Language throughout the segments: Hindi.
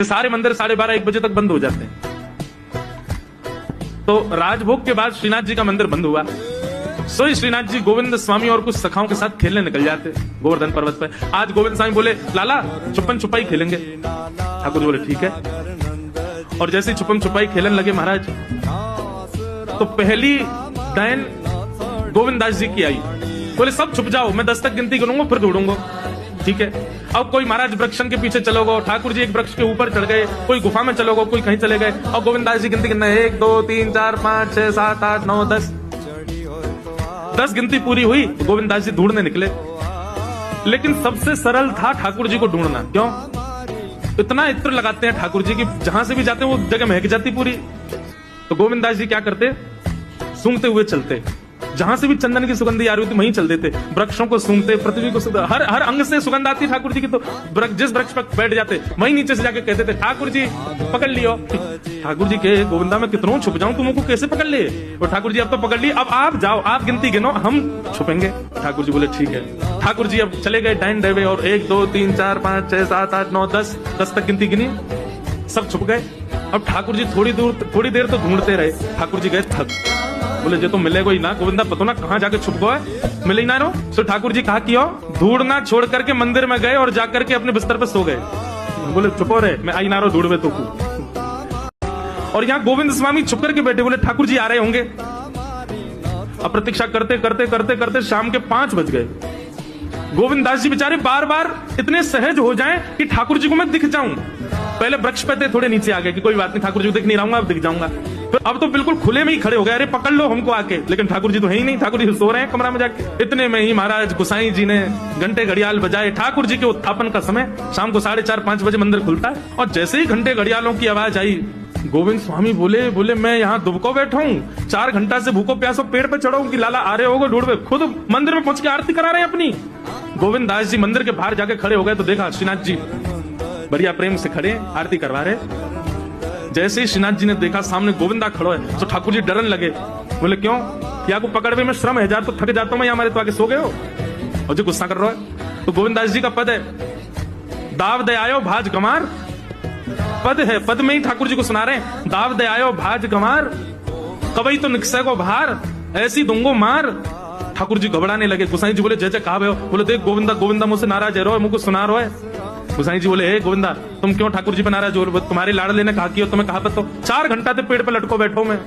सारे मंदिर 12:30-1 बजे तक बंद हो जाते हैं। तो राजभोग के बाद श्रीनाथ जी का मंदिर बंद हुआ। सोई श्रीनाथ जी गोविंद स्वामी और कुछ सखाओं के साथ खेलने निकल जाते गोवर्धन पर्वत पर। आज गोविंद स्वामी बोले लाला छुपन छुपाई खेलेंगे। ठाकुर जी बोले ठीक है। और जैसे छुपन छुपाई खेलने लगे महाराज, तो पहली डायन गोविंद दास जी की आई। बोले सब छुप जाओ, मैं 10 तक गिनती करूंगा फिर दौड़ूंगा। ठीक है। अब कोई महाराज वृक्ष के पीछे चलोगे, ठाकुर जी एक वृक्ष के ऊपर चढ़ गए, कोई गुफा में चलोगे, कोई कहीं चले गए। और गोविंद दास जी गिनती करना 1 2 3 4 5 6 7 8 9 10 गिनती पूरी हुई। गोविंद दास जी ढूंढने निकले। लेकिन सबसे सरल था ठाकुर जी को ढूंढना। क्यों? इतना इत्र लगाते हैं ठाकुर जी की जहां से भी जाते हैं वो जगह महक जाती पूरी। तो गोविंद दास जी क्या करते, सूंघते हुए चलते। जहां से भी चंदन की सुगंधी आ रही होती वहीं चल देते। वृक्षों को सूंघते, पृथ्वी को हर अंग से सुगंध आती ठाकुर जी की। तो जिस वृक्ष पर बैठ जाते वहीं नीचे से जाके कहते थे ठाकुर जी पकड़ लियो। ठाकुर जी के गोविंदा में कितनों छुप जाऊं, तुमको कैसे पकड़ ले? और ठाकुर जी अब तो पकड़ ली, अब आप जाओ, आप गिनती गिनो, हम छुपेंगे। ठाकुर जी बोले ठीक है। ठाकुर जी अब चले गए डाइन डेवे और 1 2 3 4 5 6 7 8 9 10 तक गिनती गिनी, सब छुप गए। अब ठाकुर जी थोड़ी देर तो ढूंढते रहे। ठाकुर जी गए थक, बोले जो तो मिलेगा ही ना गोविंदा, पता ना कहाँ जाके छुप गए, मिले ही ना रो। तो ठाकुर जी कहा किया, ढूंढना छोड़ करके मंदिर में गए और जाकर के अपने बिस्तर पर सो गए। बोले चुपो रे, मैं आई ना रो ढूंढवे तो। और यहाँ गोविंद स्वामी छुप करके बैठे, बोले ठाकुर जी आ रहे होंगे। अब प्रतीक्षा करते करते करते करते शाम के 5 बज गए। गोविंद दास जी बेचारे बार बार इतने सहज हो जाएं कि ठाकुर जी को मैं दिख जाऊं। पहले वृक्ष पे थे, थोड़े नीचे आ गए कि कोई बात नहीं, ठाकुर जी को दिख नहीं रहूंगा, अब दिख जाऊंगा। फिर अब तो बिल्कुल खुले में ही खड़े हो गए, अरे पकड़ लो हमको आके। लेकिन ठाकुर जी तो है ही नहीं, ठाकुर जी सो रहे हैं कमरा में जाके। इतने में ही महाराज गोसाई जी ने घंटे घड़ियाल बजाए। ठाकुर जी के उत्थापन का समय शाम को 4:30-5 बजे मंदिर खुलता है। और जैसे ही घंटे घड़ियालों की आवाज आई, गोविंद स्वामी बोले मैं यहाँ दुबको बैठा हूँ, 4 घंटा से भूखो प्यासो पेड़ पे चढ़ा हूँ कि लाला आ रहे होगे ढूंढवे। खुद मंदिर में पहुंच के आरती करा रहे हैं अपनी। गोविंद दास जी मंदिर के बाहर जाके खड़े हो गए तो देखा श्रीनाथ जी बढ़िया प्रेम से खड़े आरती करवा रहे। जैसे ही श्रीनाथ जी ने देखा सामने गोविंदा खड़ो है तो ठाकुर जी डरन लगे। बोले क्यों? या को पकड़वे में श्रम है, हजार तो थक जाता हूं मैं, हमारे तो आगे सो गए हो और जो गुस्सा कर रहा है। तो गोविंद दास जी का पद है, दाव दे आयो भाज गमार, पद है, पद में ही ठाकुर जी को सुना रहे हैं। दाव दे आयो भाज गमार, कवई तो निकसे को भार, ऐसी दूंगो मार। ठाकुर जी घबराने लगे। गोसाई जी बोले जय जय कहा। बोले देख गोविंदा मुझसे नाराज है, रो मुझको सुना रो है। गोसाई जी बोले हे गोविंदा तुम क्यों ठाकुर जी पे नाराज हो? तुम्हारे लाड़ले ने कहा कि तुम्हें कहा पता, 4 घंटा से पेड़ पे लटको बैठो मैं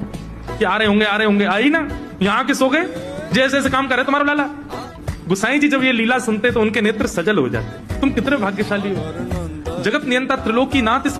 कि आ रहे होंगे, आई ना, यहाँ के सो गए, जैसे ऐसे काम करे तुम्हारा लाला। गोसाई जी जब ये लीला सुनते तो उनके नेत्र सजल हो जाते। तुम कितने भाग्यशाली हो, जगत नियंता त्रिलोकी नाथ।